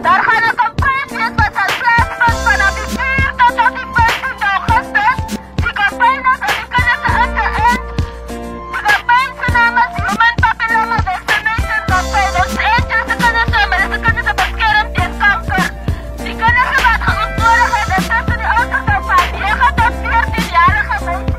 Daar gaan een campagne met wat zal plaatsvinden vanaf de 4e tot die 15e augustus. Die campagne is aan de kennissen aan de eind. De campagne naam is Human Papilloma Vaccination Campaign. Ons eentje is de kennissen, maar is de kennissen beschermd tegen kanker. Die kennissen wat geontnodig is tussen de ouders van 9 tot 14-jarige meisjes.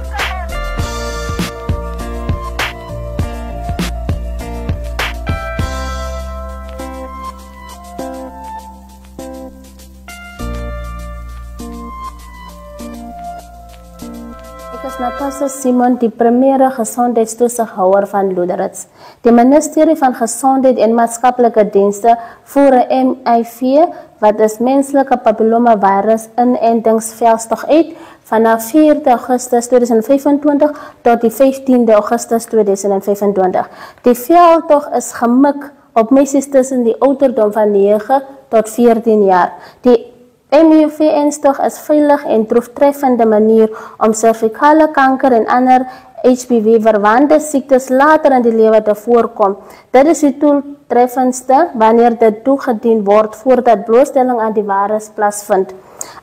Ek is Natasha Simon, die primêre gesondheidstoesighouer van Loederitz. Die Ministerie van Gesondheid en Maatskaplike Dienste voer 'n MIV, wat is menslike papillomavirus inentingsveldtog uit vanaf 4 Augustus 2025 tot die 15 Augustus 2025. Die veldtog is gemik op meisies tussen die ouderdom van 9 tot 14 jaar. Die MIV-enstog is veilig en doeltreffende manier om servikale kanker en ander HPV-verwante siektes later in die lewe te voorkom. Dit is die doeltreffendste wanneer dit toegedien word voordat blootstelling aan die virus plaasvind.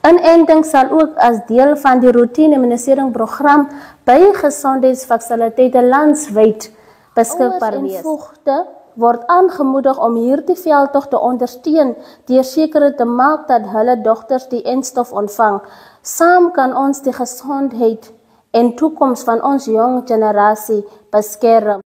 Inenting sal ook as deel van die routine-immuniseringsprogram by gesondheidsfasiliteite landwyd beskikbaar wees. Word aangemoedig om hierdie veldtog te ondersteun deur seker te maak dat hulle dogters die enstof ontvang. Saam kan ons die gesondheid en toekoms van ons jong generasie beskerm.